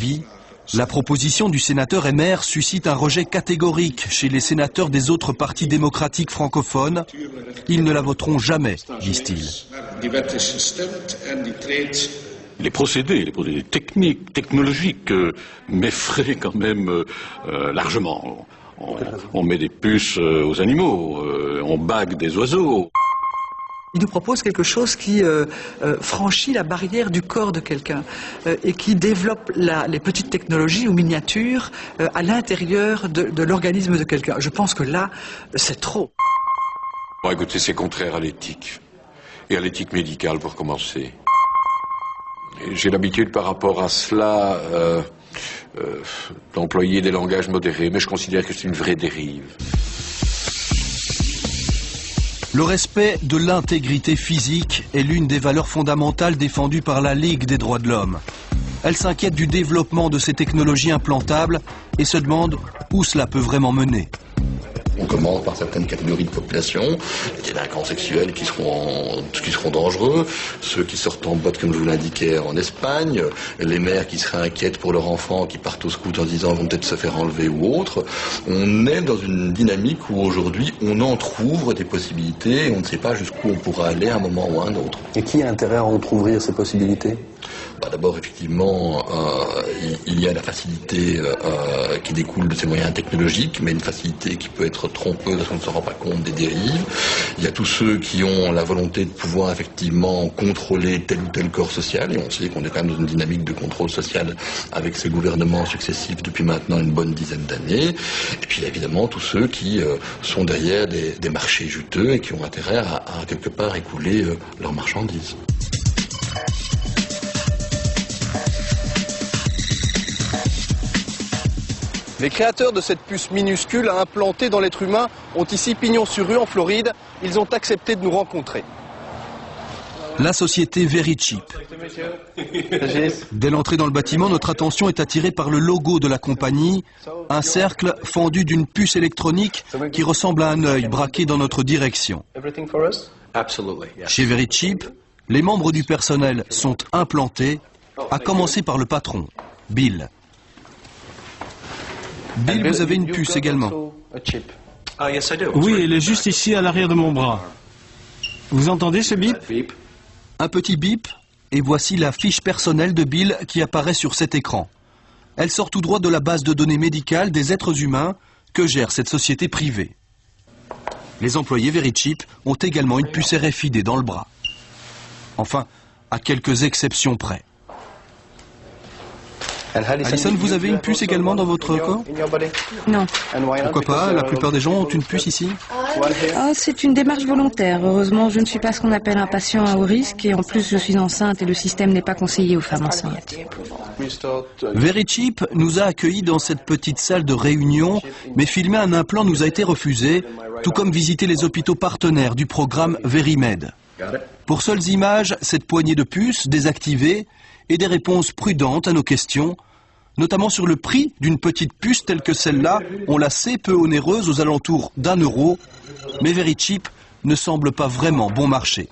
vie, la proposition du sénateur Emmer suscite un rejet catégorique chez les sénateurs des autres partis démocratiques francophones. Ils ne la voteront jamais, disent-ils. Les procédés techniques, technologiques m'effraient quand même largement. On met des puces aux animaux, on bague des oiseaux. Il nous propose quelque chose qui franchit la barrière du corps de quelqu'un et qui développe les petites technologies ou miniatures à l'intérieur de l'organisme de quelqu'un. Je pense que là, c'est trop. Bon, écoutez, c'est contraire à l'éthique. Et à l'éthique médicale pour commencer. J'ai l'habitude par rapport à cela d'employer des langages modérés, mais je considère que c'est une vraie dérive. Le respect de l'intégrité physique est l'une des valeurs fondamentales défendues par la Ligue des droits de l'homme. Elle s'inquiète du développement de ces technologies implantables et se demande où cela peut vraiment mener. On commence par certaines catégories de population, les délinquants sexuels qui seront dangereux, ceux qui sortent en boîte comme je vous l'indiquais en Espagne, les mères qui seraient inquiètes pour leurs enfants, qui partent au scout en disant vont peut-être se faire enlever ou autre. On est dans une dynamique où aujourd'hui on entrouvre des possibilités et on ne sait pas jusqu'où on pourra aller à un moment ou à un autre. Et qui a intérêt à entrouvrir ces possibilités ? D'abord, effectivement, il y a la facilité qui découle de ces moyens technologiques, mais une facilité qui peut être trompeuse parce qu'on ne se rend pas compte des dérives. Il y a tous ceux qui ont la volonté de pouvoir effectivement contrôler tel ou tel corps social, et on sait qu'on est quand même dans une dynamique de contrôle social avec ces gouvernements successifs depuis maintenant une bonne dizaine d'années. Et puis évidemment tous ceux qui sont derrière des marchés juteux et qui ont intérêt à quelque part écouler leurs marchandises. Les créateurs de cette puce minuscule à implanter dans l'être humain ont ici pignon sur rue en Floride. Ils ont accepté de nous rencontrer. La société Verichip. Dès l'entrée dans le bâtiment, notre attention est attirée par le logo de la compagnie, un cercle fendu d'une puce électronique qui ressemble à un œil braqué dans notre direction. Chez Verichip, les membres du personnel sont implantés, à commencer par le patron, Bill. Bill, vous avez une puce également. Oui, elle est juste ici à l'arrière de mon bras. Vous entendez ce bip? Un petit bip, et voici la fiche personnelle de Bill qui apparaît sur cet écran. Elle sort tout droit de la base de données médicales des êtres humains que gère cette société privée. Les employés Verichip ont également une puce RFID dans le bras. Enfin, à quelques exceptions près. Alison, vous avez une puce également dans votre corps? Non. Pourquoi pas? La plupart des gens ont une puce ici. Oh, c'est une démarche volontaire. Heureusement, je ne suis pas ce qu'on appelle un patient à haut risque et en plus je suis enceinte et le système n'est pas conseillé aux femmes enceintes. Verichip nous a accueillis dans cette petite salle de réunion, mais filmer un implant nous a été refusé, tout comme visiter les hôpitaux partenaires du programme Verimed. Pour seules images, cette poignée de puces désactivée et des réponses prudentes à nos questions, notamment sur le prix d'une petite puce telle que celle-là, on la sait peu onéreuse aux alentours d'1 euro, mais Verichip ne semble pas vraiment bon marché.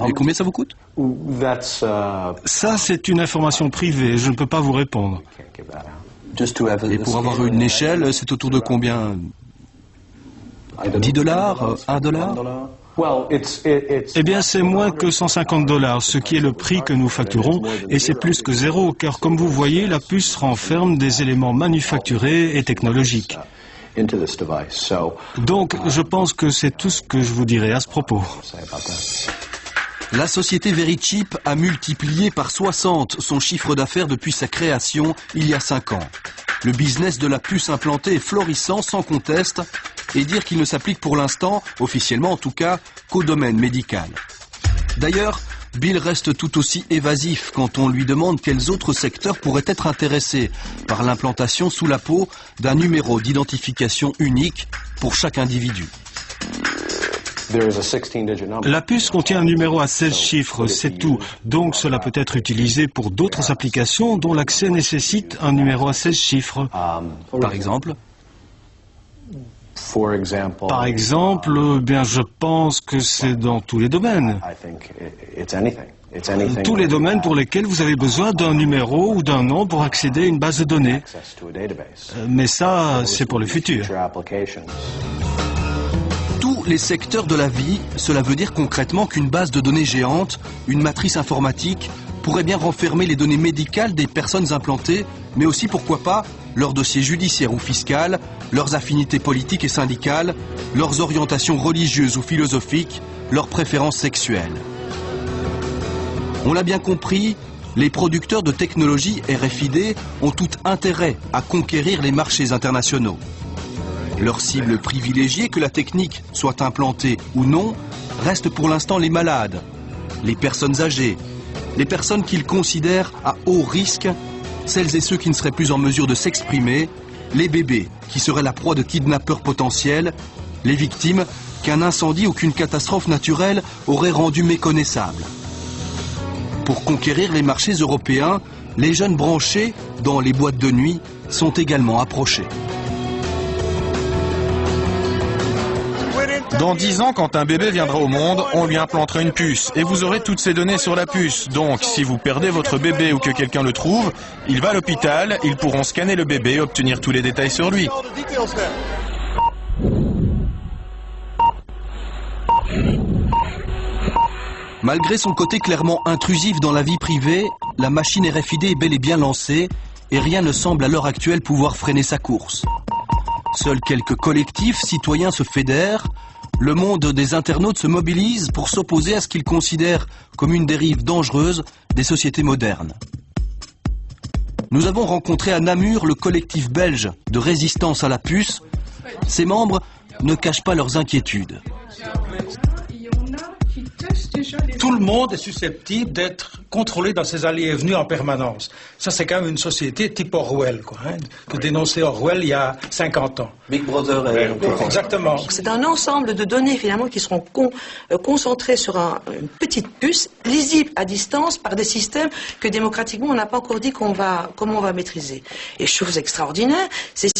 Et combien ça vous coûte? Ça, c'est une information privée, je ne peux pas vous répondre. Et pour avoir une échelle, c'est autour de combien? 10 $, 1 $? Eh bien, c'est moins que 150 $, ce qui est le prix que nous facturons, et c'est plus que zéro, car comme vous voyez, la puce renferme des éléments manufacturés et technologiques. Donc, je pense que c'est tout ce que je vous dirai à ce propos. La société Verichip a multiplié par 60 son chiffre d'affaires depuis sa création il y a 5 ans. Le business de la puce implantée est florissant sans conteste et dire qu'il ne s'applique pour l'instant, officiellement en tout cas, qu'au domaine médical. D'ailleurs, Bill reste tout aussi évasif quand on lui demande quels autres secteurs pourraient être intéressés par l'implantation sous la peau d'un numéro d'identification unique pour chaque individu. La puce contient un numéro à 16 chiffres, c'est tout. Donc cela peut être utilisé pour d'autres applications dont l'accès nécessite un numéro à 16 chiffres. Par exemple? Par exemple, bien je pense que c'est dans tous les domaines. Tous les domaines pour lesquels vous avez besoin d'un numéro ou d'un nom pour accéder à une base de données. Mais ça, c'est pour le futur. Tous les secteurs de la vie, cela veut dire concrètement qu'une base de données géante, une matrice informatique, pourrait bien renfermer les données médicales des personnes implantées, mais aussi, pourquoi pas, leurs dossiers judiciaires ou fiscaux, leurs affinités politiques et syndicales, leurs orientations religieuses ou philosophiques, leurs préférences sexuelles. On l'a bien compris, les producteurs de technologies RFID ont tout intérêt à conquérir les marchés internationaux. Leur cible privilégiée, que la technique soit implantée ou non, reste pour l'instant les malades, les personnes âgées, les personnes qu'ils considèrent à haut risque, celles et ceux qui ne seraient plus en mesure de s'exprimer, les bébés qui seraient la proie de kidnappeurs potentiels, les victimes qu'un incendie ou qu'une catastrophe naturelle aurait rendues méconnaissables. Pour conquérir les marchés européens, les jeunes branchés dans les boîtes de nuit sont également approchés. Dans 10 ans, quand un bébé viendra au monde, on lui implantera une puce et vous aurez toutes ces données sur la puce. Donc, si vous perdez votre bébé ou que quelqu'un le trouve, il va à l'hôpital, ils pourront scanner le bébé et obtenir tous les détails sur lui. Malgré son côté clairement intrusif dans la vie privée, la machine RFID est bel et bien lancée et rien ne semble à l'heure actuelle pouvoir freiner sa course. Seuls quelques collectifs citoyens se fédèrent, le monde des internautes se mobilise pour s'opposer à ce qu'ils considèrent comme une dérive dangereuse des sociétés modernes. Nous avons rencontré à Namur le collectif belge de résistance à la puce. Ses membres ne cachent pas leurs inquiétudes. Tout le monde est susceptible d'être contrôlé dans ses allées et venues en permanence. Ça, c'est quand même une société type Orwell, quoi, hein, que dénonçait Orwell il y a 50 ans. Big Brother. Exactement. C'est un ensemble de données finalement qui seront concentrées sur une petite puce, lisible à distance par des systèmes que démocratiquement on n'a pas encore dit comment on va maîtriser. Et chose extraordinaire, c'est